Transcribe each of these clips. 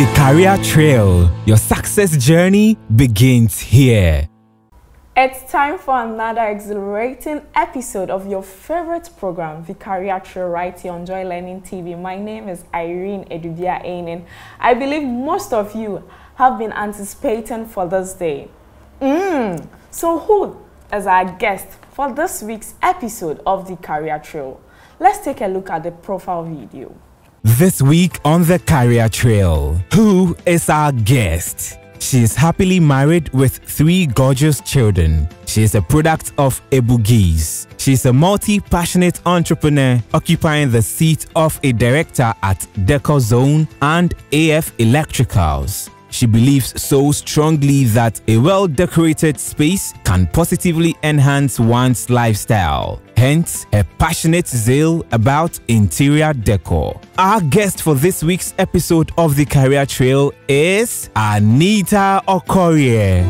The Career Trail. Your success journey begins here. It's time for another exhilarating episode of your favorite program, The Career Trail, right here on Joy Learning TV. My name is Irene Edudia Ainen. I believe most of you have been anticipating for this day. So who is our guest for this week's episode of The Career Trail? Let's take a look at the profile video. This week on The Career Trail, who is our guest? She is happily married with 3 gorgeous children. She is a product of Ebugis. She is a multi-passionate entrepreneur occupying the seat of a director at Decor Zone and AF Electricals. She believes so strongly that a well-decorated space can positively enhance one's lifestyle. Hence, her passionate zeal about interior decor. Our guest for this week's episode of The Career Trail is Anita Okorie.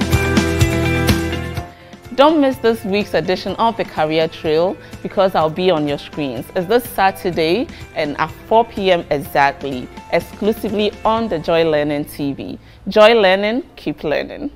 Don't miss this week's edition of The Career Trail because I'll be on your screens. It's this Saturday and at 4 p.m. exactly, exclusively on the Joy Learning TV. Joy Learning, keep learning.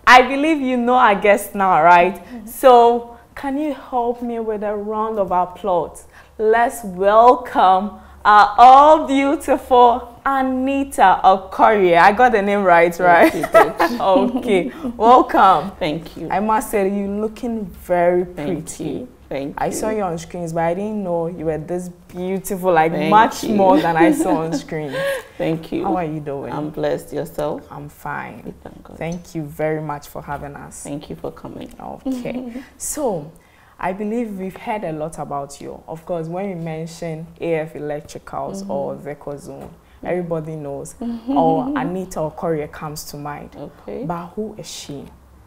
I believe you know our guest now, right? So can you help me with a round of applause? Let's welcome our all beautiful Anita Okorie. I got the name right? Okay, welcome. Thank you. I must say, you're looking very pretty. Thank you. I saw you on screens, but I didn't know you were this beautiful, like much more than I saw on screen. Thank you. How are you doing? I'm blessed. Yourself? I'm fine. Thank God. Thank you very much for having us. Thank you for coming. Okay. So, I believe we've heard a lot about you. Of course, when we mention AF Electricals or Decor Zone, everybody knows. Or Anita Okorie comes to mind. Okay. But who is she?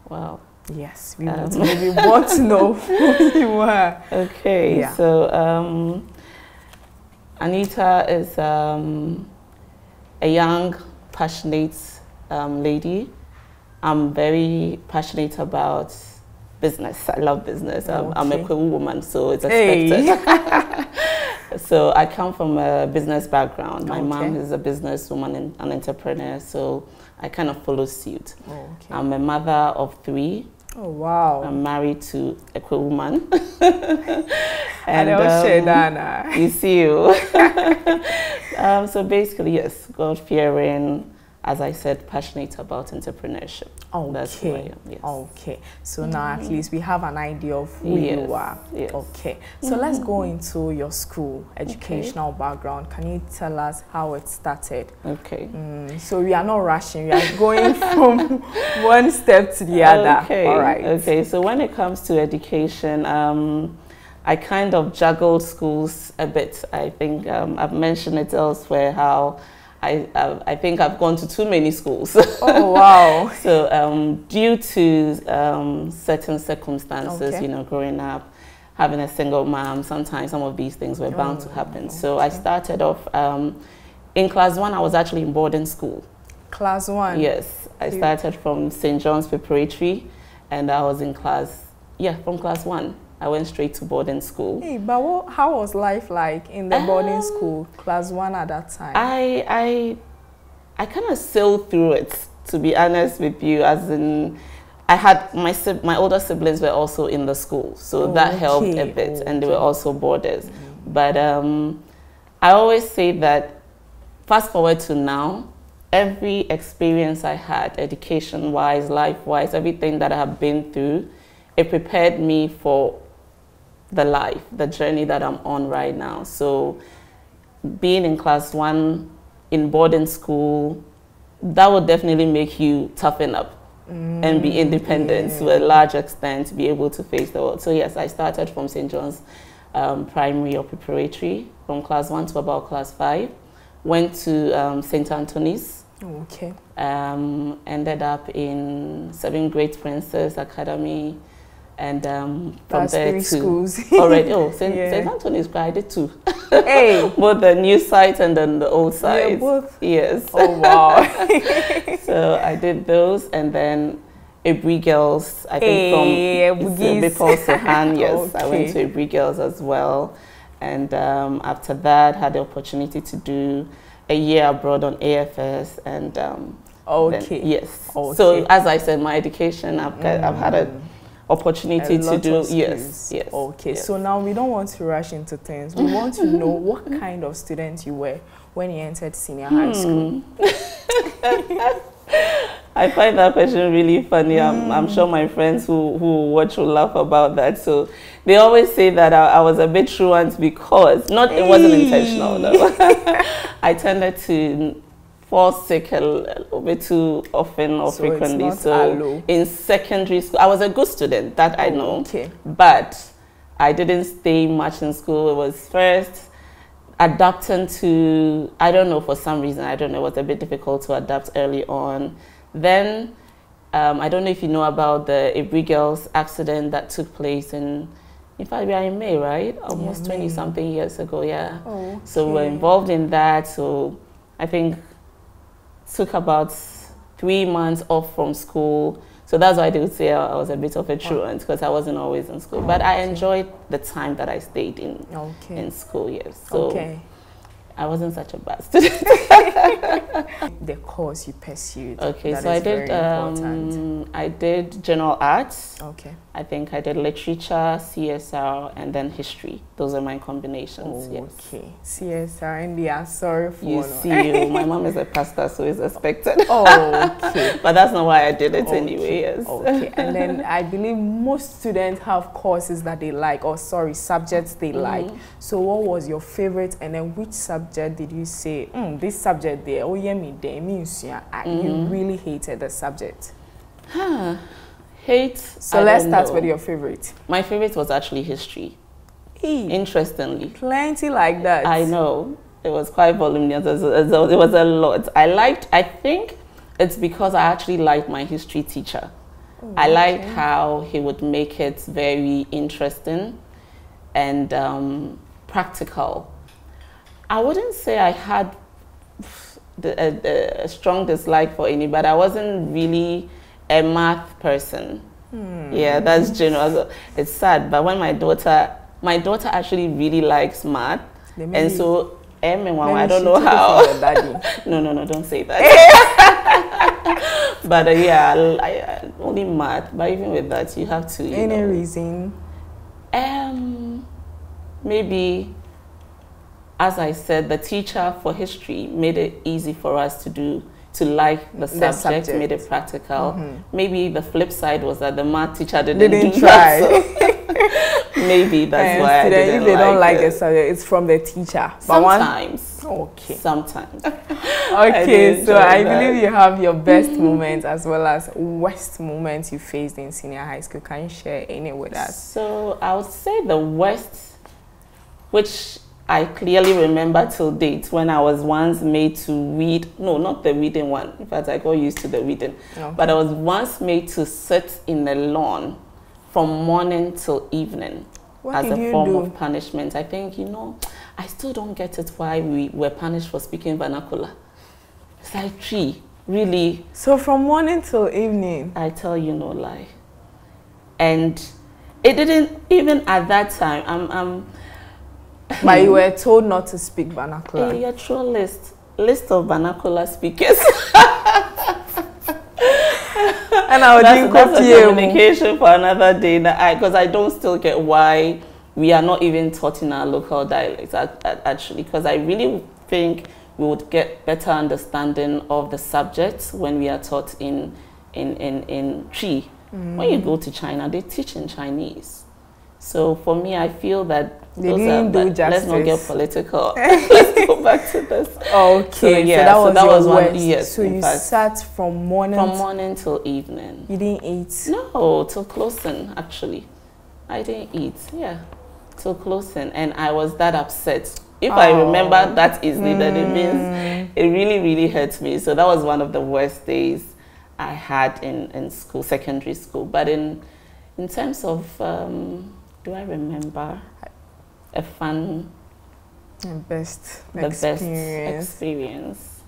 Wow. Yes, we want to know who you are. Okay, yeah. So Anita is a young, passionate lady. I'm very passionate about business. I love business. I'm a queer woman, so it's expected. So I come from a business background. My mom is a businesswoman and an entrepreneur, so I kind of follow suit. I'm a mother of 3. Oh, wow. I'm married to a queer woman. And you see you. So basically, yes, God-fearing, as I said, passionate about entrepreneurship. Okay. That's who I am, yes. Okay. So now at least we have an idea of who you are. Yes. Okay. So let's go into your school, educational background. Can you tell us how it started? Okay. So we are not rushing. We are going from one step to the other. Okay. All right. Okay. So when it comes to education, I kind of juggled schools a bit. I think I've mentioned it elsewhere how I think I've gone to too many schools. Oh, wow. So due to certain circumstances, you know, growing up, having a single mom, sometimes some of these things were bound to happen. So I started off in class 1. I was actually in boarding school. Class 1? Yes. I started from St. John's Preparatory, and I was in class, from class 1. I went straight to boarding school. Hey, but how was life like in the boarding school, class 1 at that time? I kind of sailed through it, to be honest with you, as in I had my older siblings were also in the school, so that helped a bit, and they were also boarders. But I always say that fast forward to now, every experience I had, education-wise, life-wise, everything that I have been through, it prepared me for the journey that I'm on right now. So being in class 1 in boarding school, that would definitely make you toughen up and be independent to a large extent, to be able to face the world. So yes, I started from St. John's Primary or Preparatory from class 1 to about class 5. Went to St. Anthony's. Okay. Ended up in 7 Great Princess Academy. And from there 3 to schools. Already, St. Anthony's, I did 2. Hey, both the new site and then the old site. Yeah, both. Yes. Oh wow. So I did those, and then Ebri Girls. I think from Bipol Sehan. Yes, I went to Ebri Girls as well, And after that, had the opportunity to do a year abroad on AFS. And okay. Then, yes. Okay. So as I said, my education, I've had an opportunity to do. Yes. Okay. Yes. So now we don't want to rush into things. We want to know what kind of student you were when you entered senior high school. I find that question really funny. I'm sure my friends who watch will laugh about that. So they always say that I was a bit truant because it wasn't intentional. No. I tended to fall sick a little bit too often or frequently. So in secondary school, I was a good student, that I know. Okay. But I didn't stay much in school. It was first adapting to, I don't know, for some reason, I don't know, it was a bit difficult to adapt early on. Then, I don't know if you know about the Ibri Girls accident that took place in fact, we are in May, right? Almost 20-something years ago, yeah. Oh, okay. So we were involved in that. So I think took about 3 months off from school. So that's why they would say I was a bit of a truant, because I wasn't always in school. But I enjoyed the time that I stayed in school, yes. So I wasn't such a bad student. The course you pursued. Okay, so I did general arts. Okay. I think I did literature, CSR, and then history. Those are my combinations. Yes. Okay. CSR, India. Sorry for you see. My mom is a pastor, so it's expected. Okay. But that's not why I did it anyway. Yes. Okay. And then I believe most students have courses that they like, or subjects they like. So what was your favorite, and then which subject did you say, this subject there, oh yeah, me there means you really hated the subject? Hate. So let's start with your favorite. My favorite was actually history. Interestingly. Plenty like that. I know. It was quite voluminous. It was a lot. I think it's because I actually liked my history teacher. I liked how he would make it very interesting and practical. I wouldn't say I had a strong dislike for any, but I wasn't really a math person. Yeah, that's general. It's sad, but when my daughter actually really likes math, and so I don't know how. No, don't say that. But yeah, I only math. But even with that, you have to. Any reason? Maybe, as I said, the teacher for history made it easy for us to like the subject, made it practical. Maybe the flip side was that the math teacher didn't try. That, so maybe that's why I didn't if they don't like the subject, it's from the teacher. Sometimes. Okay. Sometimes. Okay, so I believe you have your best moments as well as worst moments you faced in senior high school. Can you share any with us? So I would say the worst, which I clearly remember till date, when I was once made to read, no, not the reading one. In fact, I got used to the reading. But I was once made to sit in the lawn from morning till evening as a form of punishment. I think, I still don't get it why we were punished for speaking vernacular. It's like tree, really. So from morning till evening? I tell you no lie. And it didn't, even at that time, but you were told not to speak vernacular. A actual list of vernacular speakers. And I would that's a communication for another day. Because I don't still get why we are not even taught in our local dialects. Actually, because I really think we would get better understanding of the subjects when we are taught in Chi. When you go to China, they teach in Chinese. So for me, I feel that let's not get political. Let's go back to this. Okay, so that was one. Yes. So you sat from morning till evening. You didn't eat? No, till closing. Actually, I didn't eat. Yeah, till closing, and I was that upset. If I remember that easily, then it means it really, really hurt me. So that was one of the worst days I had in school, secondary school. But in terms of do I remember a fun, the best experience?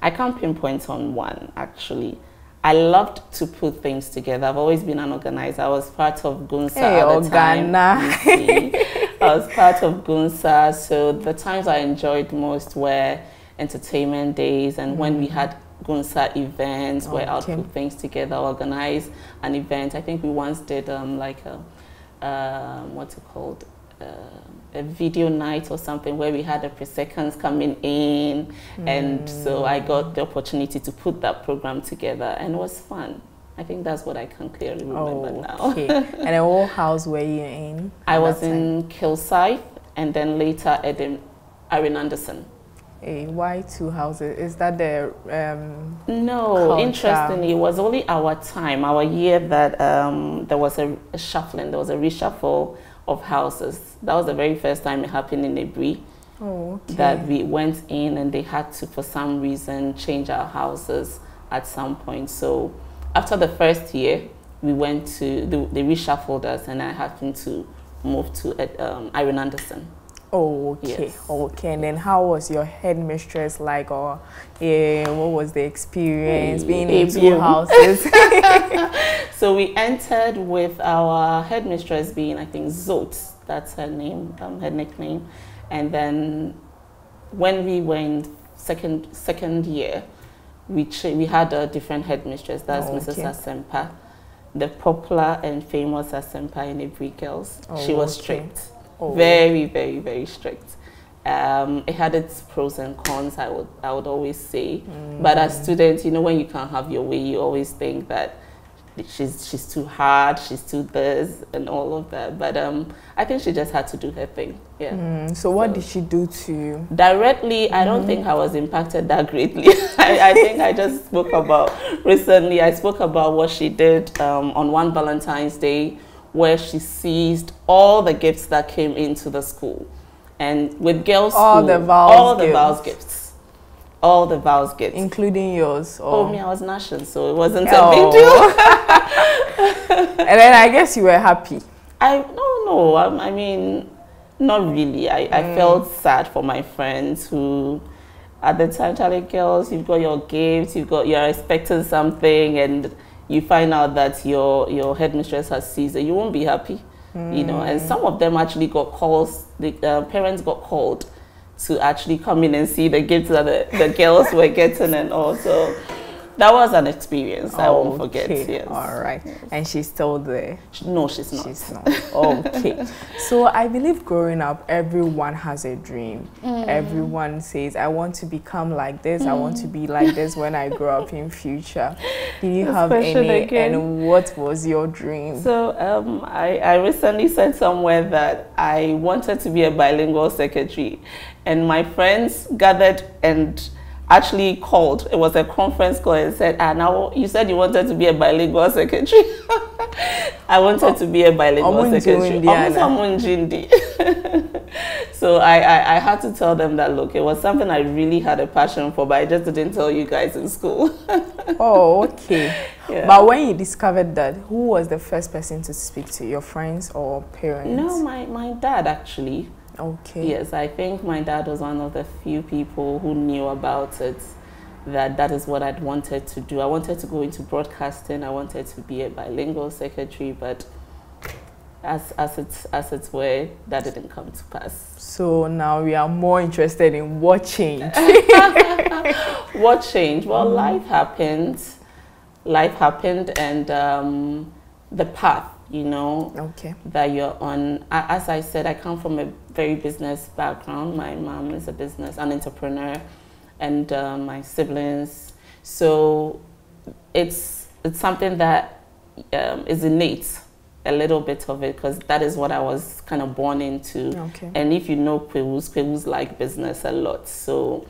I can't pinpoint on one, actually. I loved to put things together. I've always been an organizer. I was part of Gunsa at the time. I was part of Gunsa, so the times I enjoyed most were entertainment days and when we had Gunsa events where I'd put things together, organize an event. I think we once did like a, what's it called? A video night or something where we had the pre-seconds coming in, and so I got the opportunity to put that program together and it was fun. I think that's what I can clearly remember now. And then what house were you in? I was in Kilsyth and then later at Irene Anderson. Why 2 houses? Is that the no, culture? Interestingly, it was only our time, our year that there was a shuffling, there was a reshuffle of houses. That was the very first time it happened in Ebri. That we went in and they had to, for some reason, change our houses at some point. So after the first year, we went to, they reshuffled us and I happened to move to Irene Anderson. Okay. And then how was your headmistress like, or what was the experience being in 2 houses? So we entered with our headmistress being, I think, Zot. That's her name, her nickname. And then when we were in second year, we had a different headmistress. That's Mrs. Asempa, the popular and famous Asempa in Ebri Girls. She was strict. Very, very, very strict. It had its pros and cons, I would always say. But as students, you know, when you can't have your way, you always think that she's too hard, she's too this and all of that. But I think she just had to do her thing. So what did she do to you? Directly, I don't think I was impacted that greatly. I think I just spoke about what she did on one Valentine's Day, where she seized all the gifts that came into the school. And with girls' all school, the vows gifts. Including yours? Or? Me, I was national, so it wasn't a big deal. And then I guess you were happy. No, I mean, not really. I felt sad for my friends who, at the time, Charlie girls, you've got your gifts, you're expecting something, and you find out that your headmistress has seized it, you won't be happy, you know. And some of them actually got calls, the parents got called to actually come in and see the gifts that the girls were getting and all. So that was an experience I won't forget. Yes. All right. And she's still there? No, she's not. She's not. Okay. So I believe growing up, everyone has a dream. Everyone says, I want to become like this. I want to be like this when I grow up in future. Did you have any? And what was your dream? So I recently said somewhere that I wanted to be a bilingual secretary. And my friends gathered and actually called. It was a conference call and said, now you said you wanted to be a bilingual secretary. I wanted to be a bilingual secretary. So I had to tell them that, look, it was something I really had a passion for, but I just didn't tell you guys in school. Okay. Yeah. But when you discovered that, who was the first person to speak to, your friends or parents? No, my dad actually. Okay. Yes, I think my dad was one of the few people who knew about it, that is what I'd wanted to do. I wanted to go into broadcasting. I wanted to be a bilingual secretary, but as it's were, that didn't come to pass. So now we are more interested in what changed. What changed? Well, life happened. Life happened, and the path, you know, that you're on. As I said, I come from a very business background. My mom is an entrepreneur, and my siblings. So it's something that is innate, a little bit of it, because that is what I was kind of born into. And if you know Kwewus like business a lot. So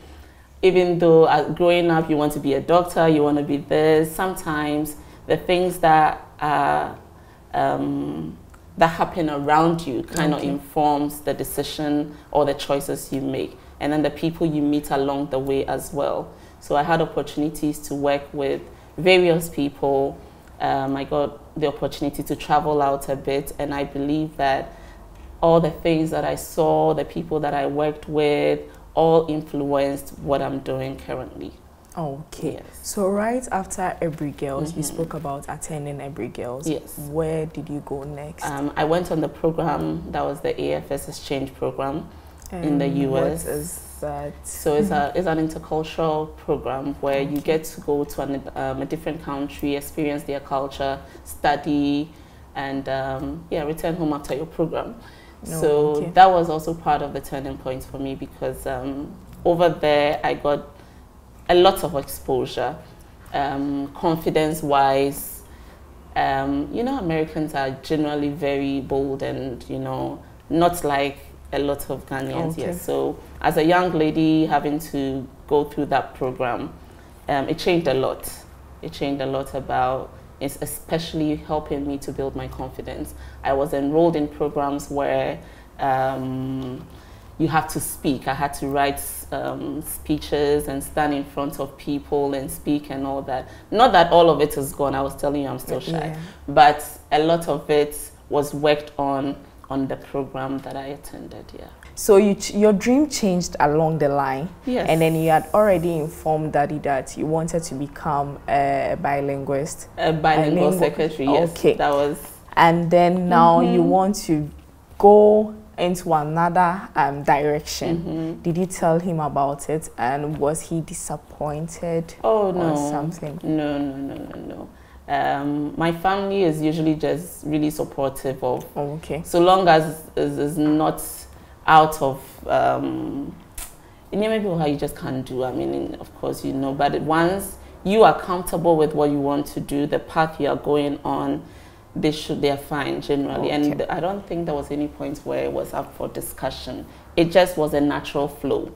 even though growing up you want to be a doctor, you want to be this, sometimes the things that that happen around you kind of informs the decision or the choices you make, and then the people you meet along the way as well. So I had opportunities to work with various people. I got the opportunity to travel out a bit, and I believe that all the things that I saw, the people that I worked with, all influenced what I'm doing currently. Okay. Yes. So right after Every Girls, you spoke about attending Every Girls. Yes. Where did you go next? I went on the program that was the AFS exchange program in the US. What is that? So it's an intercultural program where you get to go to a different country, experience their culture, study, and return home after your program. So that was also part of the turning point for me, because over there I got a lot of exposure, confidence-wise. Americans are generally very bold and, not like a lot of Ghanaians. Yes. So as a young lady having to go through that program, it changed a lot. It changed a lot about, it's especially helping me to build my confidence. I was enrolled in programs where you have to speak. I had to write speeches and stand in front of people and speak and all that. Not that all of it is gone. I was telling you I'm still shy. But a lot of it was worked on the program that I attended, So your dream changed along the line. Yes. And then you had already informed Daddy that you wanted to become a bilinguist. A bilingual secretary, yes. Okay. That was. And then now you want to go into another direction. Did you tell him about it, and was he disappointed? Oh, no. Or something? No. My family is usually just really supportive of. So long as it's not out of maybe how you just can't do. I mean, of course, but once you are comfortable with what you want to do, the path you are going on, they're fine generally. And I don't think there was any point where it was up for discussion. It just was a natural flow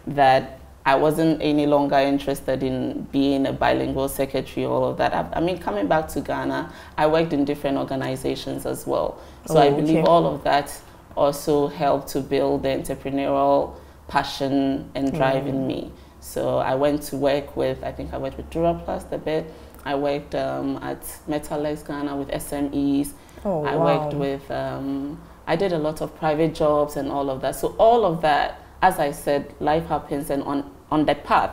that I wasn't any longer interested in being a bilingual secretary, all of that. I mean, coming back to Ghana, I worked in different organizations as well. So I believe all of that also helped to build the entrepreneurial passion and drive in me. So I went to work with, I think I worked with Duraplast a bit. I worked at Metalex Ghana with SMEs. I worked with, I did a lot of private jobs and all of that. So all of that, as I said, life happens, and on that path,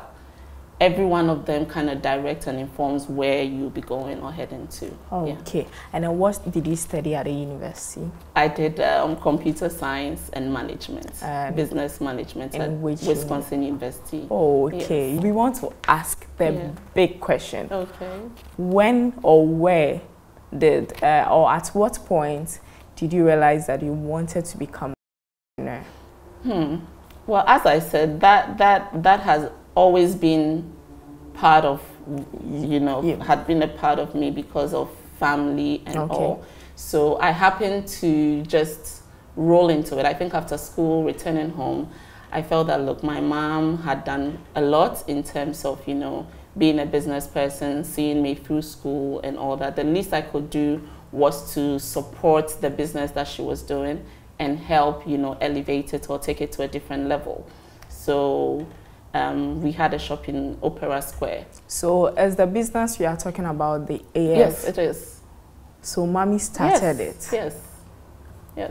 every one of them kind of directs and informs where you'll be going or heading to. Okay. And then what did you study at the university? I did computer science and management, business management at Wisconsin University. Okay. Yes. We want to ask the big question. Okay. When or where did, or at what point did you realize that you wanted to become a entrepreneur? Well, as I said, that has always been part of, had been a part of me because of family and all. So I happened to just roll into it. I think after school, returning home, I felt that, look, my mom had done a lot in terms of, being a business person, seeing me through school and all that. The least I could do was to support the business that she was doing and help, elevate it or take it to a different level. So we had a shop in Opera Square. So as the business you are talking about, the AF? Yes, it is. So mommy started it? Yes.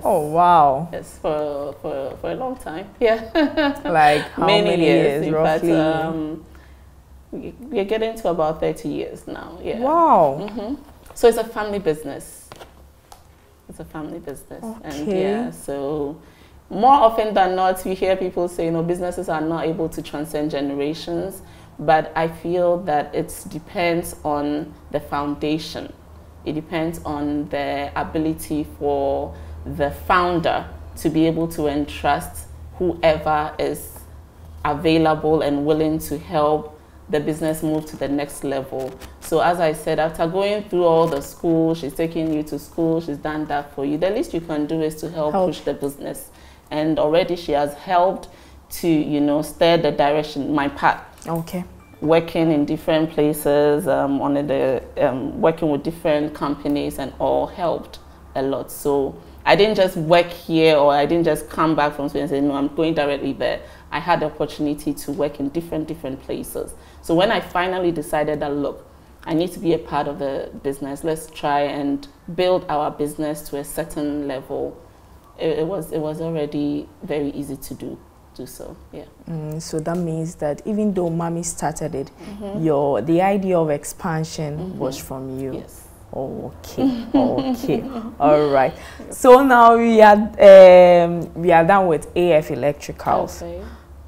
Oh, wow. Yes, for a long time. Yeah. Like how many years roughly? We're getting to about 30 years now. Yeah. Wow. So it's a family business. It's a family business. And so more often than not, we hear people say, businesses are not able to transcend generations, but I feel that it depends on the foundation. It depends on the ability for the founder to be able to entrust whoever is available and willing to help the business move to the next level. So as I said, after going through all the school, she's taking you to school, she's done that for you. The least you can do is to help push the business. And already she has helped to, steer the direction, my path. Okay. Working in different places, working with different companies and all helped a lot. So I didn't just work here, or I didn't just come back from school and say, no, I'm going directly there. I had the opportunity to work in different places. So when I finally decided that, look, I need to be a part of the business, let's try and build our business to a certain level, it was already very easy to do. do so. Yeah. So that means that even though mommy started it, the idea of expansion was from you. Yes. Okay. Okay. All right. So now we are done with AF Electricals. Okay.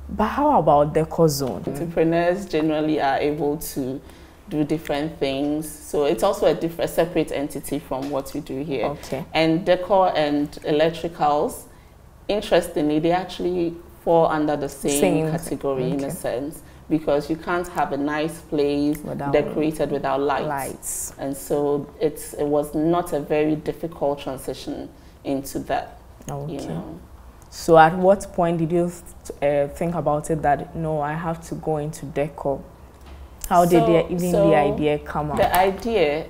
But how about Decor Zone? Entrepreneurs generally are able to do different things, so it's also a separate entity from what we do here. Okay. And Decor and Electricals, interestingly, they actually fall under the same category in a sense, because you can't have a nice place decorated without lights. And so it was not a very difficult transition into that. Okay. You know. So at what point did you think about it that, no, I have to go into decor? How did the idea come up? The idea,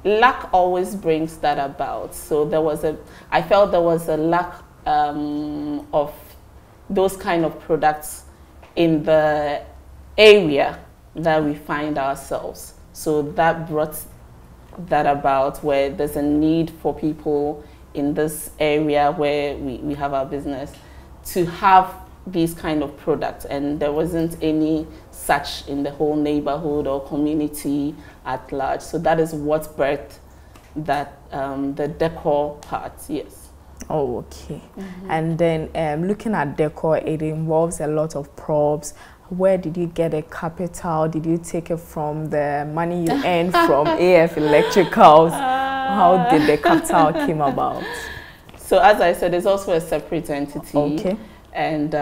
luck always brings that about. So I felt there was a lack of those kind of products in the area that we find ourselves. So that brought that about, where there's a need for people in this area where we have our business to have these kind of products, and there wasn't any such in the whole neighborhood or community at large. So that is what birthed that the decor part. Yes. Oh, okay. And then looking at decor, it involves a lot of props. Where did you get a capital? Did you take it from the money you earned from AF Electricals? How did the capital came about? So as I said, it's also a separate entity. Okay. And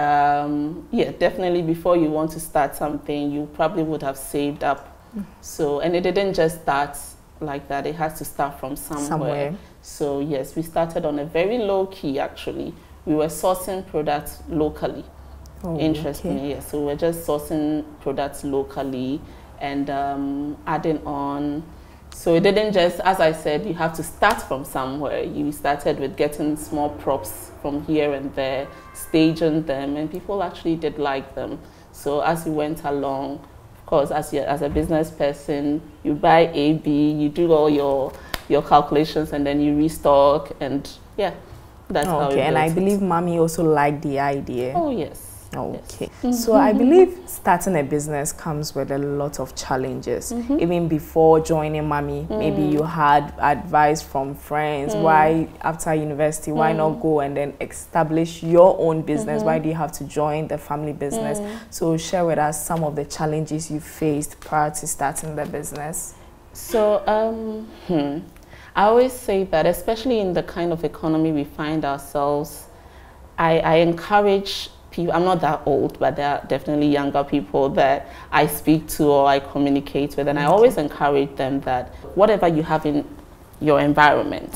yeah, definitely before you want to start something, you probably would have saved up. So, and it didn't just start like that. It has to start from somewhere. So yes, we started on a very low key actually. We were sourcing products locally. Oh, Interestingly, yes. So we're just sourcing products locally and adding on. So it didn't just, as I said, you have to start from somewhere. You started with getting small props from here and there, staging them, and people actually did like them. So as we went along, of course, as a business person, you buy A, B, you do all your calculations, and then you restock, and yeah, that's how it And I believe mommy also liked the idea. Oh, yes. Okay. Yes. So I believe starting a business comes with a lot of challenges. Even before joining mommy, maybe you had advice from friends. Why, after university, why not go and then establish your own business? Why do you have to join the family business? So share with us some of the challenges you faced prior to starting the business. So I always say that, especially in the kind of economy we find ourselves, I encourage people. I'm not that old, but there are definitely younger people that I speak to or I communicate with, and I always encourage them that whatever you have in your environment,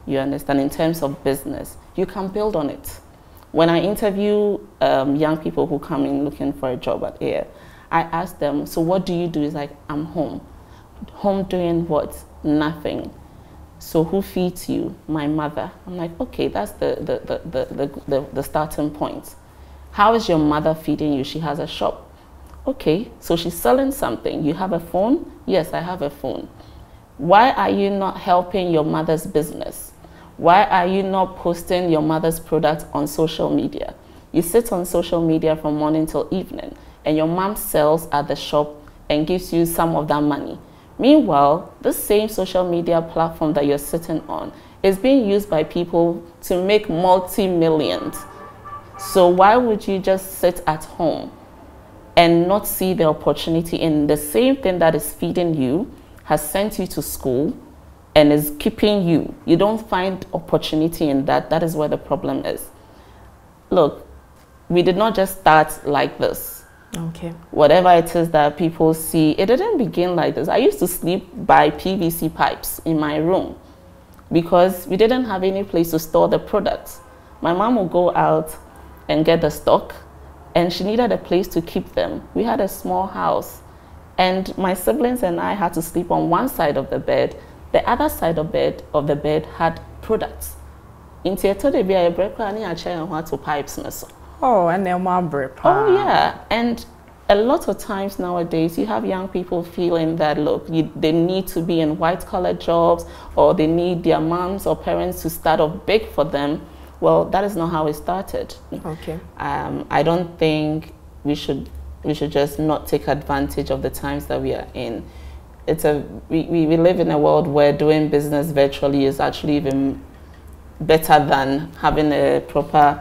you understand, in terms of business, you can build on it. When I interview young people who come in looking for a job at AIR, I ask them, so what do you do? It's like, I'm home. Home doing what? Nothing. So who feeds you? My mother. I'm like, okay, that's the starting point. How is your mother feeding you? She has a shop. Okay, so she's selling something. You have a phone? Yes, I have a phone. Why are you not helping your mother's business? Why are you not posting your mother's product on social media? You sit on social media from morning till evening, and your mom sells at the shop and gives you some of that money. Meanwhile, this same social media platform that you're sitting on is being used by people to make multi-millions. So why would you just sit at home and not see the opportunity in the same thing that is feeding you, has sent you to school, and is keeping you? You don't find opportunity in that. That is where the problem is. Look, we did not just start like this. Okay. Whatever it is that people see, it didn't begin like this. I used to sleep by PVC pipes in my room because we didn't have any place to store the products. My mom would go out and get the stock, and she needed a place to keep them. We had a small house, and my siblings and I had to sleep on one side of the bed. The other side of the bed had products. Oh, and then my bread. Oh yeah, and a lot of times nowadays you have young people feeling that, look, they need to be in white-collar jobs, or they need their moms or parents to start off big for them, Well, that is not how it started. Okay. I don't think we should just not take advantage of the times that we are in. We live in a world where doing business virtually is actually even better than having a proper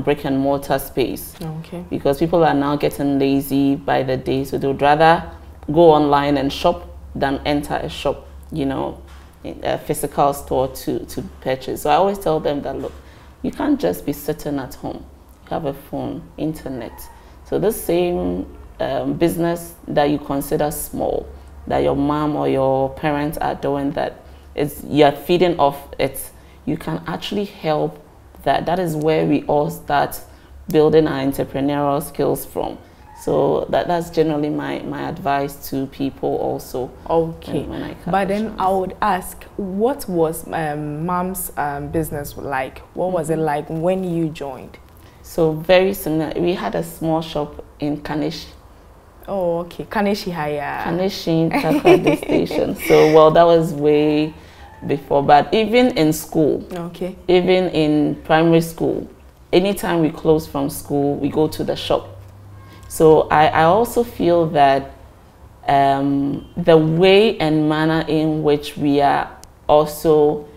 brick and mortar space. Okay. Because people are now getting lazy by the day, so they would rather go online and shop than enter a shop, you know, a physical store to purchase. So I always tell them that, look, you can't just be sitting at home. You have a phone, internet. So this same business that you consider small, that your mom or your parents are doing, that you're feeding off it, you can actually help that. That is where we all start building our entrepreneurial skills from. So that's generally my advice to people also. Okay. When but then I would ask, what was mom's business like? What was it like when you joined? So very similar. We had a small shop in Kaneshi. Oh, okay. Kaneshi Haya. Kaneshi, Takoradi Station. So, well, that was way before. But even in school, okay, even in primary school, anytime we close from school, we go to the shop. So I also feel that the way and manner in which we are also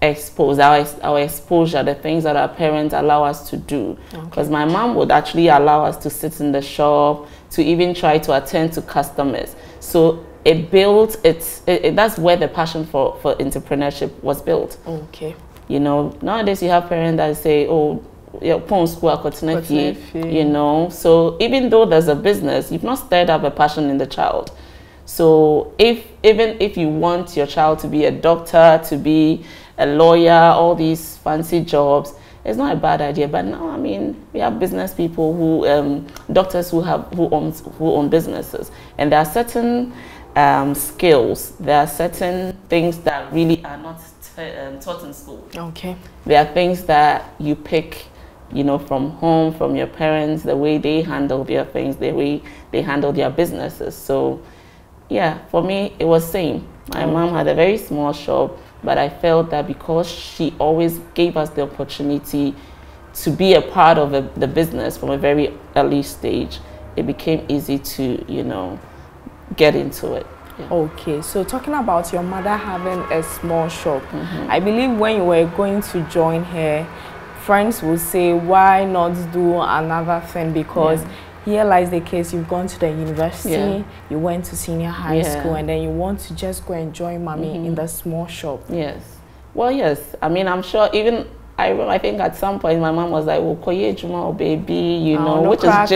exposed, our exposure, the things that our parents allow us to do. Because my mom would actually allow us to sit in the shop, to even try to attend to customers. So it built, that's where the passion for entrepreneurship was built. Okay. You know, nowadays you have parents that say, oh, you know, so even though there's a business, you've not stirred up a passion in the child. So even if you want your child to be a doctor, to be a lawyer, all these fancy jobs, it's not a bad idea. But now, I mean, we have business people who, doctors who own businesses, and there are certain skills, there are certain things that really are not taught in school. Okay. There are things that you pick, you know, from home, from your parents, the way they handle their things, the way they handle their businesses. So yeah, for me, it was same. My mom had a very small shop, but I felt that because she always gave us the opportunity to be a part of the business from a very early stage, it became easy to, you know, get into it. Yeah. Okay, so talking about your mother having a small shop, I believe when you were going to join her, friends would say, why not do another thing? Because here lies the case, you've gone to the university, you went to senior high school, and then you want to just go and join mommy in the small shop. Yes. Well, yes. I mean, I'm sure even, I think at some point my mom was like, Okorie Juma or baby, you know, which is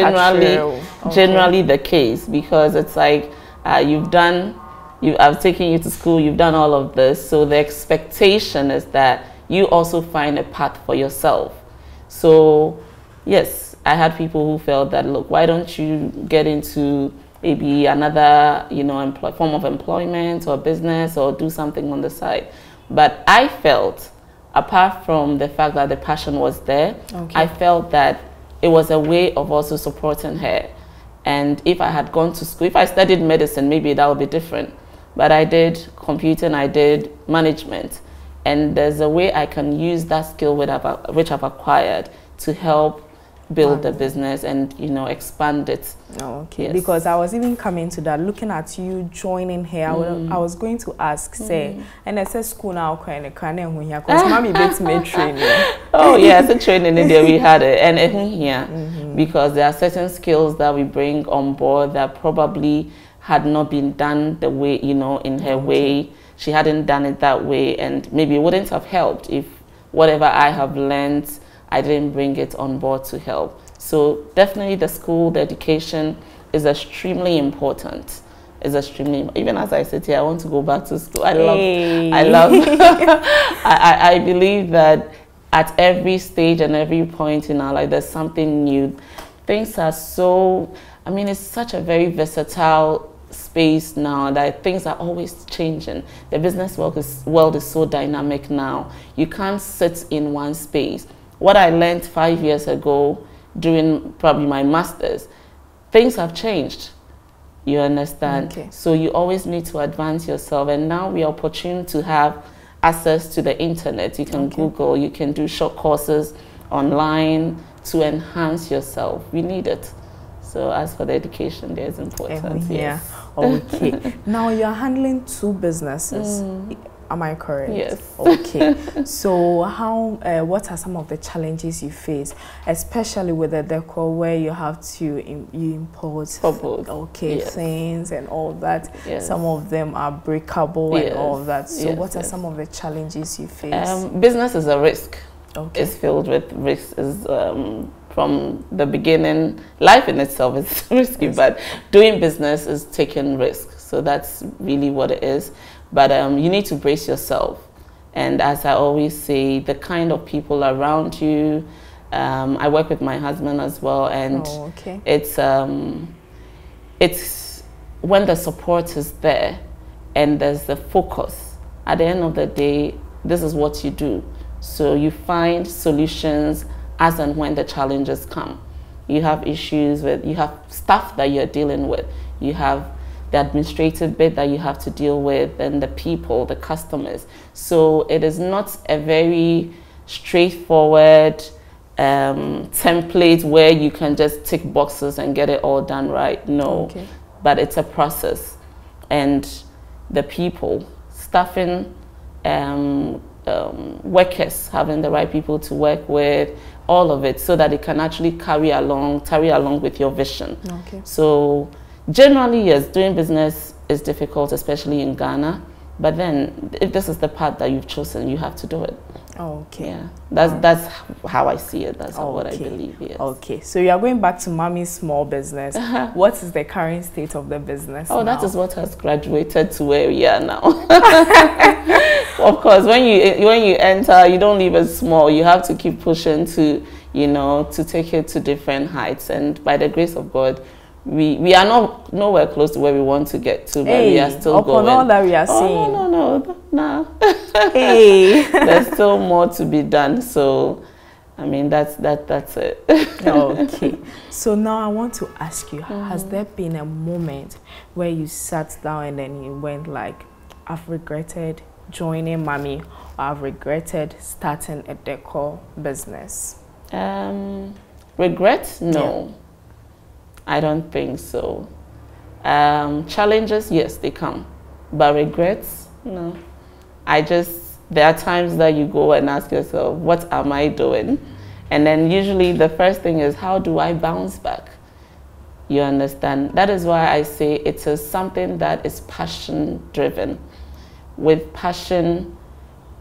generally the case, because it's like, I've taken you to school, you've done all of this, so the expectation is that you also find a path for yourself. So yes, I had people who felt that, look, why don't you get into maybe another, you know, form of employment or business, or do something on the side. But I felt, apart from the fact that the passion was there, I felt that it was a way of also supporting her. And if I had gone to school, if I studied medicine, maybe that would be different. But I did computing, I did management. And there's a way I can use that skill which I've acquired to help build the business and, you know, expand it. Okay, yes. Because I was even coming to that, looking at you joining here, I was going to ask, say, and I said school now, because mommy beats me training. Oh yeah, it's a training in there, we had it, and here, because there are certain skills that we bring on board that probably had not been done the way, you know, in her way. She hadn't done it that way, and maybe it wouldn't have helped if whatever I have learned, I didn't bring it on board to help. So definitely the school, the education is extremely important. It's extremely, even as I sit here, I want to go back to school. I believe that at every stage and every point in our life, there's something new. Things are so, I mean, it's such a very versatile space now that things are always changing. The business world is so dynamic now. You can't sit in one space. What I learned 5 years ago during probably my master's, things have changed. You understand? Okay. So you always need to advance yourself. And now we are opportune to have access to the internet. You can Google, you can do short courses online to enhance yourself. We need it. So as for the education, there's importance. Yes. Okay. Now you're handling 2 businesses. Am I correct? Yes. Okay. So how, what are some of the challenges you face, especially with the decor where you have to import things and all that? Yes. Some of them are breakable and all that. So what are some of the challenges you face? Business is a risk. It's filled with risks. From the beginning, life in itself is risky, but doing business is taking risks. So that's really what it is. But you need to brace yourself. And as I always say, the kind of people around you, I work with my husband as well, and it's when the support is there and there's the focus. At the end of the day, this is what you do. So you find solutions as and when the challenges come. You have issues with, you have stuff that you're dealing with. You have the administrative bit that you have to deal with, and the people, the customers. So it is not a very straightforward template where you can just tick boxes and get it all done right. No, but it's a process. And the people, staffing, workers, having the right people to work with, all of it, so that it can actually carry along with your vision. So generally, yes, doing business is difficult, especially in Ghana. But then, if this is the path that you've chosen, you have to do it. Yeah, that's how I see it. That's what I believe. Yes. So you are going back to Mommy's small business. What is the current state of the business? That is what has graduated to where we are now. Of course, when you enter, you don't leave it small. You have to keep pushing to, to take it to different heights. And by the grace of God, we are nowhere close to where we want to get to, but we are still going. All that we are seeing. No. There's still more to be done. So, I mean, that's it. Okay. So now I want to ask you, has there been a moment where you sat down and then you went like, I've regretted joining Mommy, or I've regretted starting a decor business? Regret? No. I don't think so. Challenges, yes, they come. But regrets? No. There are times that you go and ask yourself, what am I doing? And then usually the first thing is, how do I bounce back? You understand? That is why I say it is something that is passion driven. With passion,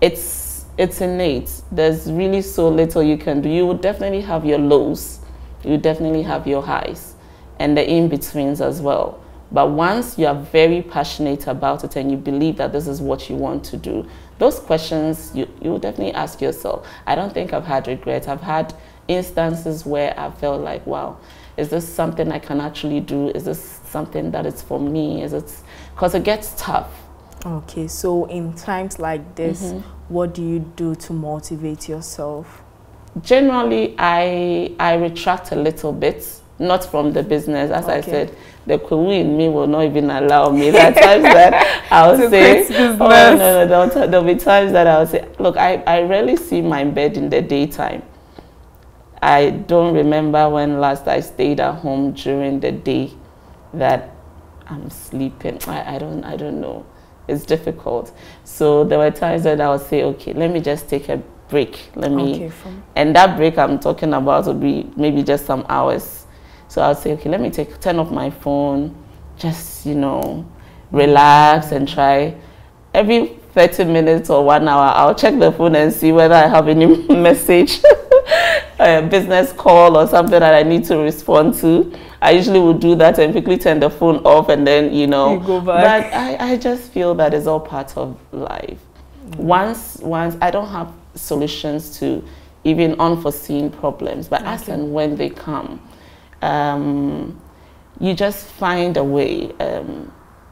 it's innate. There's really so little you can do. You will definitely have your lows. You definitely have your highs. And the in-betweens as well. But once you are very passionate about it and you believe that this is what you want to do, those questions you will definitely ask yourself. I don't think I've had regrets. I've had instances where I felt like, wow, is this something I can actually do? Is this something that is for me? Because it gets tough. Okay, so in times like this, what do you do to motivate yourself? Generally, I retract a little bit. Not from the business, as I said, the Okorie in me will not even allow me. There are times that I'll say, there'll be times that I'll say, look, I rarely see my bed in the daytime. I don't remember when last I stayed at home during the day that I'm sleeping. I don't know. It's difficult. So there were times that I would say, okay, let me just take a break. And that break I'm talking about would be maybe just some hours. So I'll say, okay, let me turn off my phone, just, relax and try. Every 30 minutes or 1 hour, I'll check the phone and see whether I have any message, a business call or something that I need to respond to. I usually will do that and quickly turn the phone off and then, you go back. But I just feel that it's all part of life. Once I don't have solutions to even unforeseen problems, but as and when they come, you just find a way.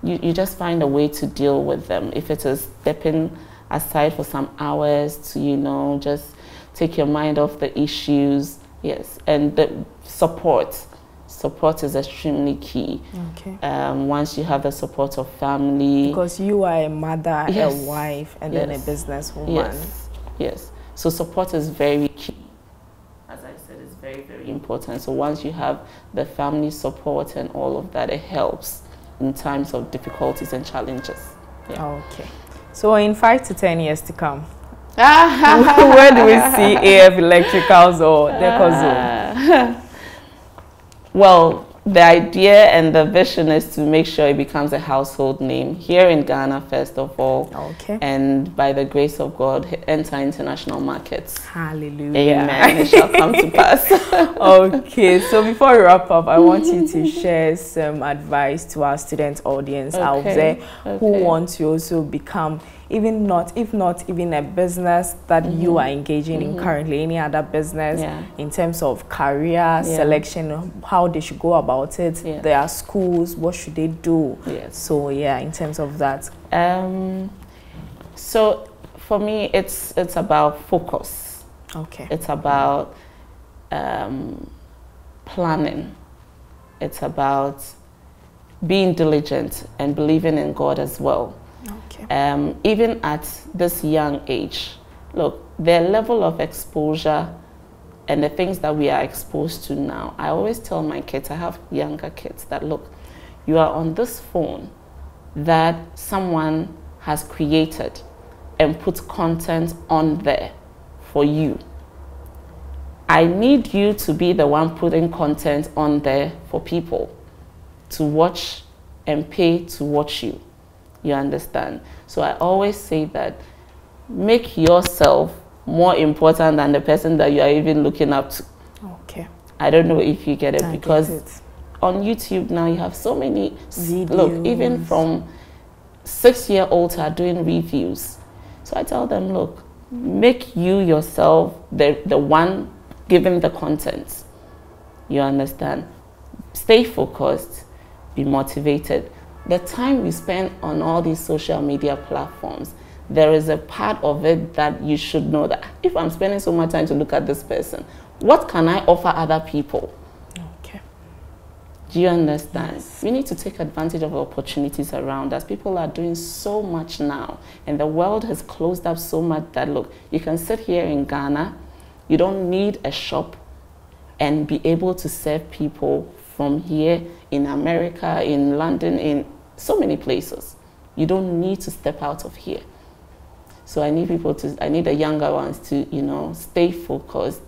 You just find a way to deal with them. If it is stepping aside for some hours to, just take your mind off the issues, yes, and the support. support is extremely key. Okay. Once you have the support of family. Because you are a mother, yes. a wife, and yes. then a businesswoman. Yes, yes. So support is very key. As I said, it's very, very important. So once you have the family support and all of that, it helps in times of difficulties and challenges. Yeah. Okay. So in 5 to 10 years to come, where do we see AF Electricals or Decozone? Well, the idea and the vision is to make sure it becomes a household name here in Ghana, first of all. Okay. And by the grace of God, enter international markets. Hallelujah. Amen. It shall come to pass. Okay. So before we wrap up, I want you to share some advice to our student audience out there who want to also become if not even a business that you are engaging in currently, any other business in terms of career selection, how they should go about it, their schools, what should they do? So yeah, in terms of that. So for me, it's about focus. Okay. It's about planning. It's about being diligent and believing in God as well. Okay. Even at this young age, look, their level of exposure and the things that we are exposed to now, I always tell my kids, I have younger kids, that look, you are on this phone that someone has created and put content on there for you. I need you to be the one putting content on there for people to watch and pay to watch you. You understand? So I always say that make yourself more important than the person that you are even looking up to. Okay. I don't know if you get it, because get it. On YouTube now you have so many videos. Look, even from 6-year-olds are doing reviews. So I tell them, look, make you yourself the one giving the content. You understand? Stay focused, be motivated. The time we spend on all these social media platforms, there is a part of it that you should know that if I'm spending so much time to look at this person, what can I offer other people? Okay. Do you understand? Yes. We need to take advantage of opportunities around us. People are doing so much now, and the world has closed up so much that, look, you can sit here in Ghana, you don't need a shop, and be able to serve people from here in America, in London, in so many places. You don't need to step out of here. So I need I need the younger ones to, you know, stay focused,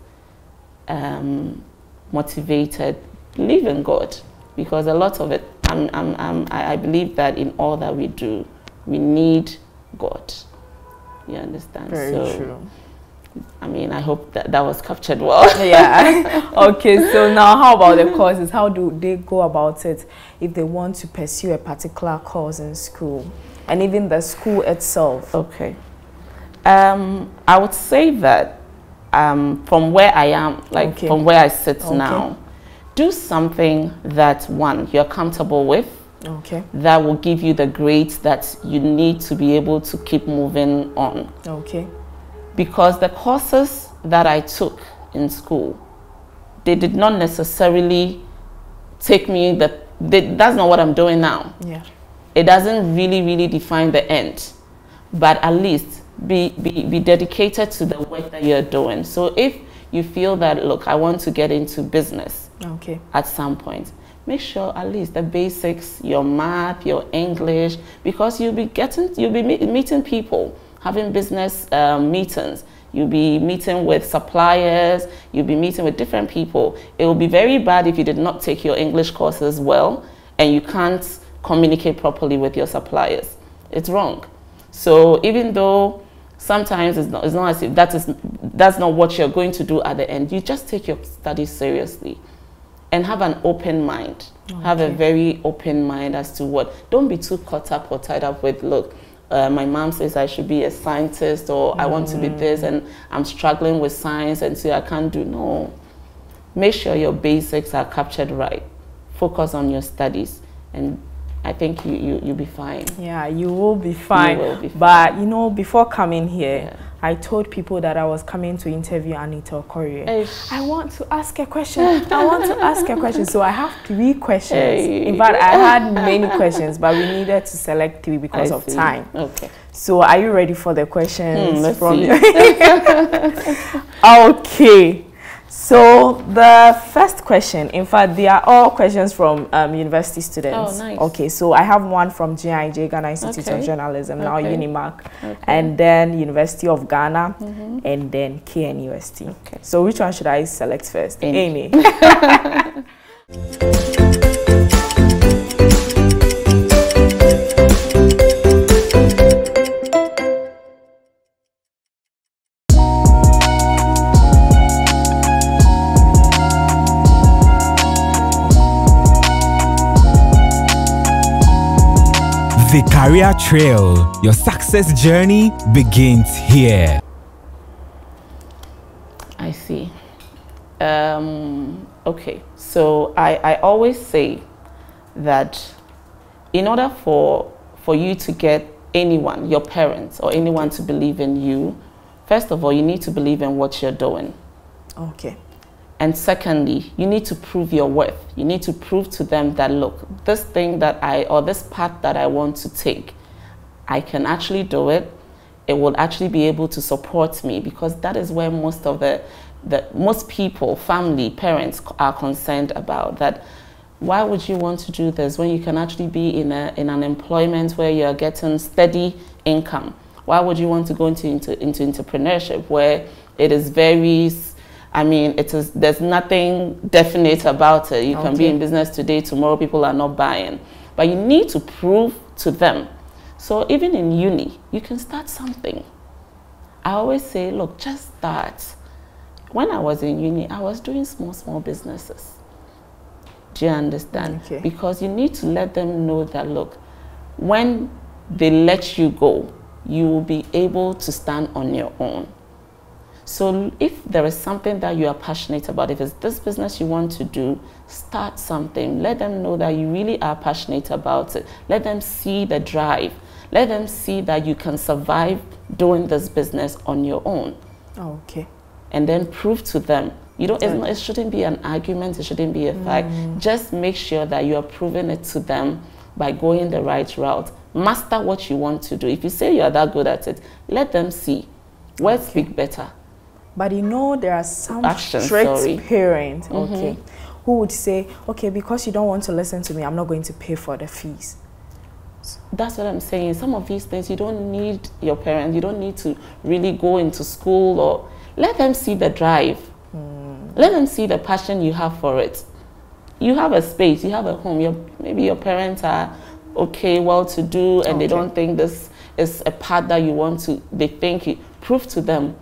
motivated, believe in God, because a lot of it, I believe that in all that we do, we need God. You understand? Very true. I mean, I hope that was captured well. Yeah. Okay, so now how about the courses? How do they go about it if they want to pursue a particular course in school, and even the school itself? Okay. I would say that from where I am, like from where I sit now, do something that, one, you're comfortable with, that will give you the grades that you need to be able to keep moving on. Okay. Because the courses that I took in school, they did not necessarily take me, that's not what I'm doing now. Yeah. It doesn't really define the end, but at least be dedicated to the work that you're doing. So if you feel that, look, I want to get into business at some point, make sure at least the basics, your math, your English, because you'll be meeting people, having business meetings. You'll be meeting with suppliers, you'll be meeting with different people. It will be very bad if you did not take your English courses well and you can't communicate properly with your suppliers. It's wrong. So even though sometimes it's not as if that's not what you're going to do at the end, you just take your studies seriously and have an open mind. Have a very open mind as to what. Don't be too caught up or tied up with, look, my mom says I should be a scientist, or I want to be this, and I'm struggling with science and so I can't do. No. Make sure your basics are captured right. Focus on your studies and I think you'll be fine. Yeah, you will be fine. You will be fine. But you know, before coming here, Yeah. I told people that I was coming to interview Anita Okorie. I want to ask a question. I want to ask a question. So I have 3 questions. In fact, I had many questions, but we needed to select 3 because of time. Okay. So are you ready for the questions from see. Okay. So the first question, in fact, they are all questions from university students. Oh, nice. Okay, so I have one from GIJ, Ghana Institute of Journalism, now Unimark, and then University of Ghana, and then KNUST. Okay. So which one should I select first? Amy. The Career Trail. Your success journey begins here. I see. Okay, so I always say that in order for you to get anyone, your parents or anyone to believe in you, first of all, you need to believe in what you're doing. Okay. And secondly, you need to prove your worth. You need to prove to them that, look, this thing that this path that I want to take, I can actually do it. It will actually be able to support me, because that is where most of most people, family, parents are concerned about. That why would you want to do this when you can actually be in an employment where you're getting steady income? Why would you want to go into entrepreneurship where it is very, I mean, there's nothing definite about it. You can be in business today, tomorrow people are not buying. But you need to prove to them. So even in uni, you can start something. I always say, look, just start. When I was in uni, I was doing small businesses. Do you understand? Okay. Because you need to let them know that, look, when they let you go, you will be able to stand on your own. So if there is something that you are passionate about, if it's this business you want to do, start something. Let them know that you really are passionate about it. Let them see the drive. Let them see that you can survive doing this business on your own. Okay. And then prove to them. It shouldn't be an argument. It shouldn't be a fight. Just make sure that you are proving it to them by going the right route. Master what you want to do. If you say you are that good at it, let them see. Words speak better. But you know, there are some strict parents, who would say, okay, because you don't want to listen to me, I'm not going to pay for the fees. That's what I'm saying. Some of these things, you don't need your parents. You don't need to really go into school, or let them see the drive. Let them see the passion you have for it. You have a space, you have a home. Maybe your parents are well-to-do, and they don't think this is a path that you want to. They think it. Prove to them.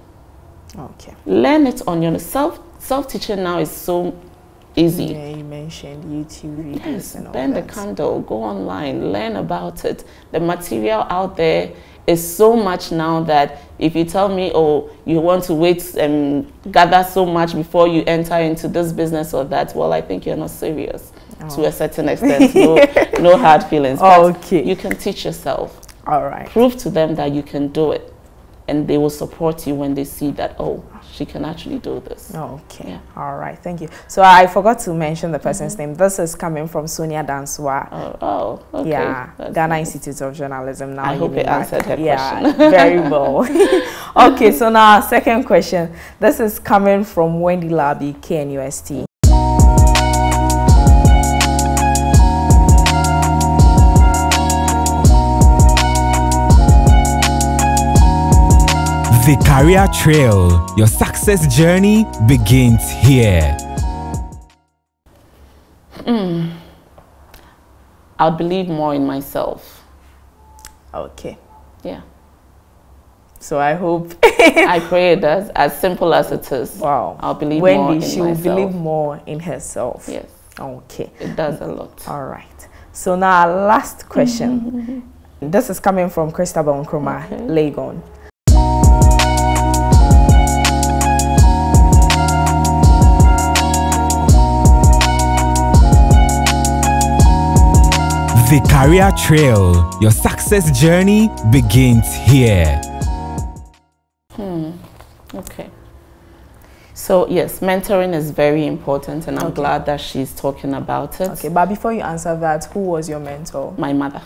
Okay. Learn it on your self-teaching now is so easy. Yeah, you mentioned YouTube videos and all burn the candle, go online, learn about it. The material out there is so much now that if you tell me, oh, you want to wait and gather so much before you enter into this business or that, well, I think you're not serious to a certain extent. No hard feelings. Okay. You can teach yourself. All right. Prove to them that you can do it. And they will support you when they see that, oh, she can actually do this. Okay. Yeah. All right. Thank you. So I forgot to mention the person's name. This is coming from Sonia Danswa. Oh, okay. Yeah. That's Ghana nice. Institute of Journalism. Now I hope it answered her question. Very well. Okay. So now our second question. This is coming from Wendy Labi, KNUST. The Career Trail. Your success journey begins here. I'll believe more in myself. Okay. Yeah. So I hope. I pray it does. As simple as it is. Wow. I'll believe more in myself. Wendy, she will believe more in herself. Yes. Okay. It does a lot. All right. So now our last question. This is coming from Christabel Nkrumah, Legon. The Career Trail. Your success journey begins here. Okay. So yes, mentoring is very important, and I'm glad that she's talking about it. Okay, but before you answer that, who was your mentor? My mother.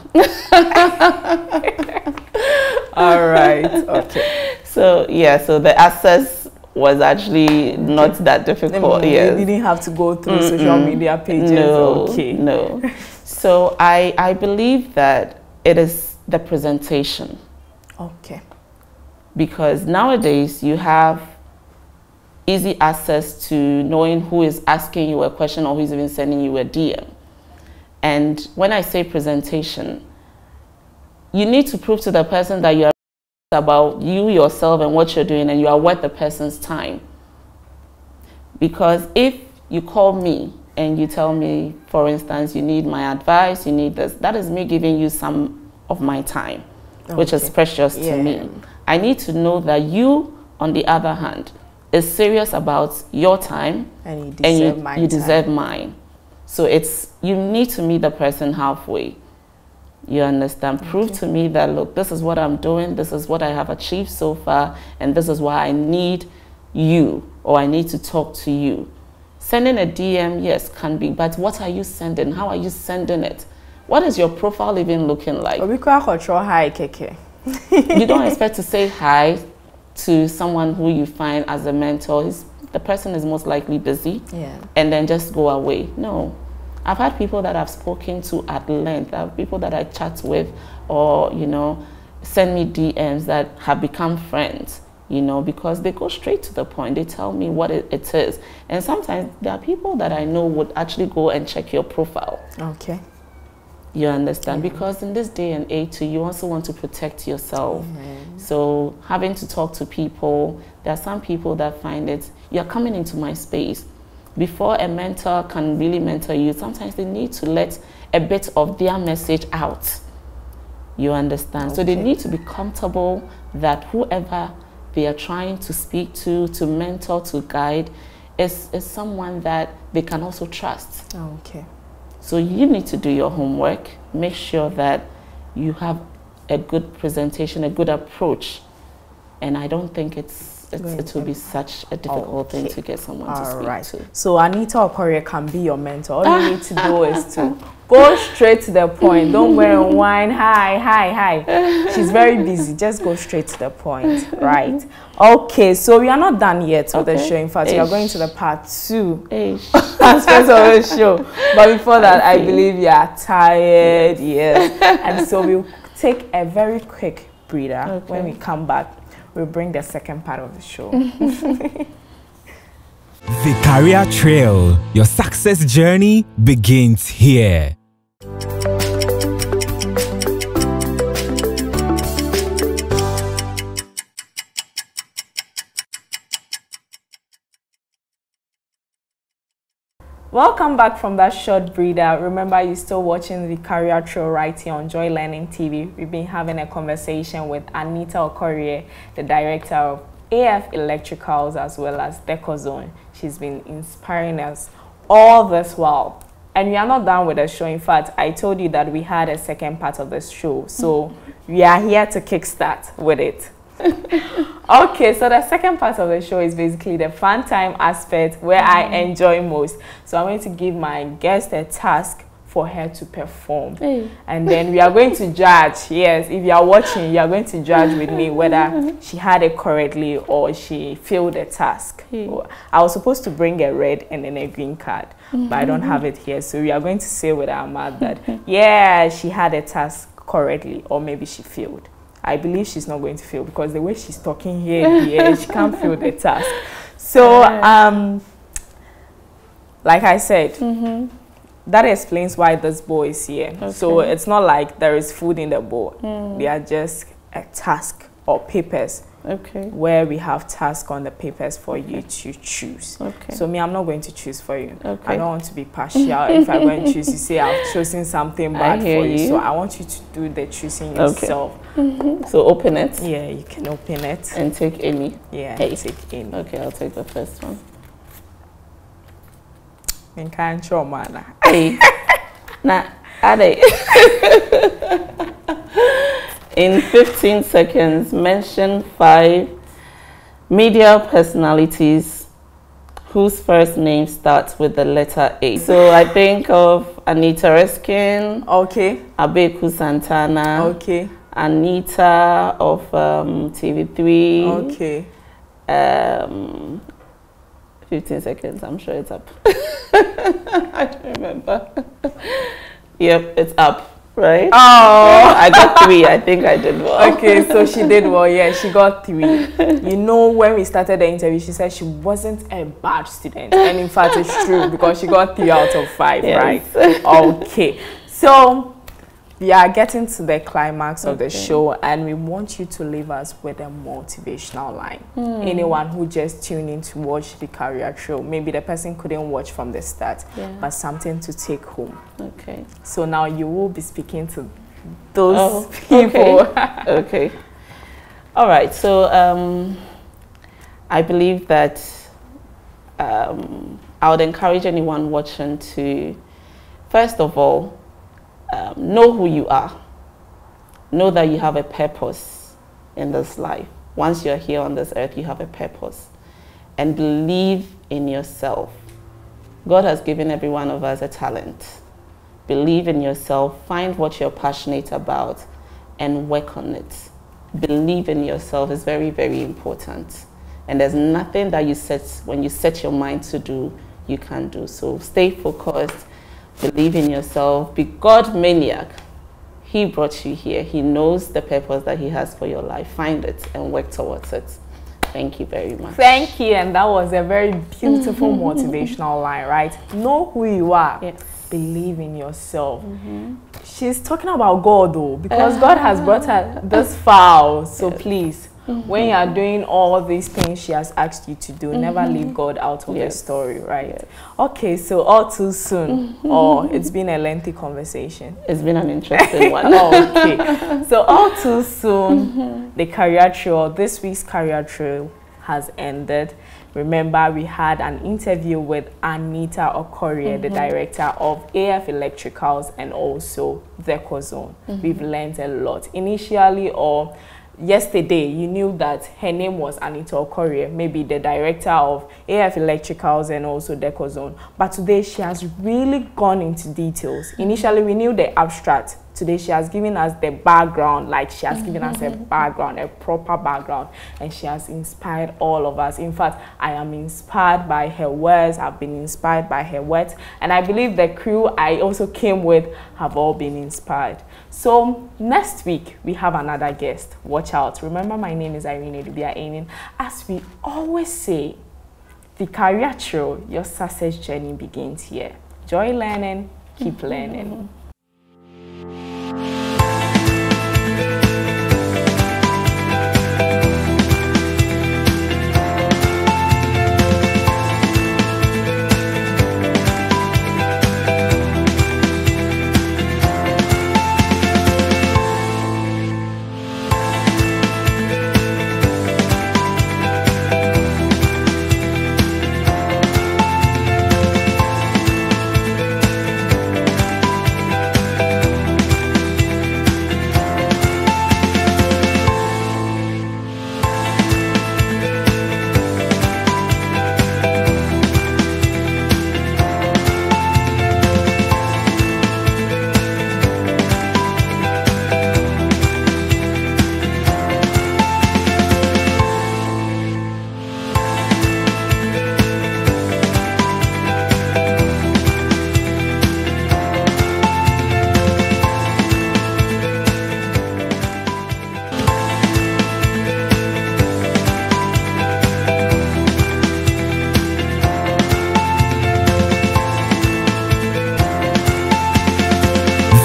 All right. Okay. So yeah, so the access was actually not that difficult. Yes. You didn't have to go through social media pages. No. Okay. No. So I believe that it is the presentation. Okay. Because nowadays you have easy access to knowing who is asking you a question or who is even sending you a DM. And when I say presentation, you need to prove to the person that you are about you yourself and what you're doing, and you are worth the person's time. Because if you call me and you tell me, for instance, you need my advice, you need this, that is me giving you some of my time, which is precious to me. I need to know that you, on the other hand, is serious about your time, and you deserve mine. So you need to meet the person halfway. You understand? Prove to me that, look, this is what I'm doing, this is what I have achieved so far, and this is why I need you, or I need to talk to you. Sending a DM, yes, can be, but what are you sending? How are you sending it? What is your profile even looking like? You don't expect to say hi to someone who you find as a mentor. The person is most likely busy, and then just go away. No. I've had people that I've spoken to at length. I have people that I chat with, or, you know, send me DMs that have become friends, you know, because they go straight to the point. They tell me what it is. And sometimes there are people that I know would actually go and check your profile. Okay. You understand? Because in this day and age, too, you also want to protect yourself. So having to talk to people, there are some people that find it, you're coming into my space. Before a mentor can really mentor you, sometimes they need to let a bit of their message out. You understand? So they need to be comfortable that whoever they are trying to speak to mentor, to guide, is someone that they can also trust. Okay. So you need to do your homework. Make sure that you have a good presentation, a good approach. And I don't think it will be such a difficult thing to get someone to speak to. So Anita Okorie can be your mentor. All you need to do is to go straight to the point. Don't go and whine. Hi. She's very busy. Just go straight to the point, right? Okay, so we are not done yet with the show. In fact, we are going to the part 2 aspects of the show. But before that, I believe you are tired. Yes. And so we'll take a very quick breather. When we come back, we'll bring the second part of the show. The Career Trail. Your success journey begins here. Welcome back from that short breather. Remember, you're still watching the Career Trail right here on Joy Learning TV. We've been having a conversation with Anita Okorie, the director of AF Electricals as well as DecoZone. She's been inspiring us all this while. And we are not done with the show. In fact, I told you that we had a second part of the show. So we are here to kickstart with it. Okay, so the second part of the show is basically the fun time aspect where I enjoy most. So I'm going to give my guest a task for her to perform. And then we are going to judge. Yes, if you are watching, you are going to judge with me whether she had it correctly or she failed the task. I was supposed to bring a red and then a green card, but I don't have it here. So we are going to say with our mouth that, yeah, she had a task correctly, or maybe she failed. I believe she's not going to fail because the way she's talking here, she can't fail the task. So, like I said, that explains why this bowl is here. So it's not like there is food in the bowl. They are just a task or papers. Where we have tasks on the papers for you to choose. So me, I'm not going to choose for you. I don't want to be partial. If I go and choose, you say I've chosen something bad for you. So I want you to do the choosing yourself. So open it. Yeah, you can open it. And take any. Yeah, take any. Okay, I'll take the first one. And can't show man. Nah, Ade. In 15 seconds, mention 5 media personalities whose first name starts with the letter A. So I think of Anita Reskin. Okay. Abeku Santana. Okay. Anita of TV3. Okay. 15 seconds, I'm sure it's up. I don't remember. Yep, it's up. Right? Oh, I got 3. I think I did well. Okay, so she did well. Yeah, she got 3. You know, when we started the interview, she said she wasn't a bad student, and in fact, it's true because she got 3 out of 5. Yes. Right? Okay, so we are getting to the climax of the show, and we want you to leave us with a motivational line. Anyone who just tuned in to watch the career show, maybe the person couldn't watch from the start, but something to take home. Okay. So now you will be speaking to those people. Okay. All right. So I believe that I would encourage anyone watching to, first of all, know who you are. Know that you have a purpose in this life. Once you're here on this earth, you have a purpose. And believe in yourself. God has given every one of us a talent. Believe in yourself. Find what you're passionate about and work on it. Believe in yourself is very, very important. And there's nothing that when you set your mind to do, you can do. So stay focused. Believe in yourself. Be God maniac. He brought you here. He knows the purpose that he has for your life. Find it and work towards it. Thank you very much. Thank you. And that was a very beautiful motivational line, right? Know who you are. Yes. Believe in yourself. She's talking about God though, because God has brought her this far. So please, when you are doing all these things she has asked you to do, never leave God out of the story, right? Okay, so all too soon, or it's been a lengthy conversation. It's been an interesting one. Okay, so all too soon, the career trail, this week's career trail has ended. Remember, we had an interview with Anita Okorie, the director of AF Electricals and also the Ecozone. We've learned a lot. Initially, or yesterday, you knew that her name was Anita Okorie, maybe the director of AF Electricals and also the Ecozone. But today, she has really gone into details. Initially, we knew the abstract. Today, she has given us the background, like she has given us a background, a proper background, and she has inspired all of us. In fact, I am inspired by her words. I've been inspired by her words, and I believe the crew I also came with have all been inspired. So next week, we have another guest. Watch out. Remember, my name is Irene. As we always say, the career trail, your success journey begins here. Enjoy learning, keep learning.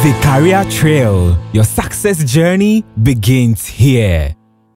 The career trail, your success journey begins here.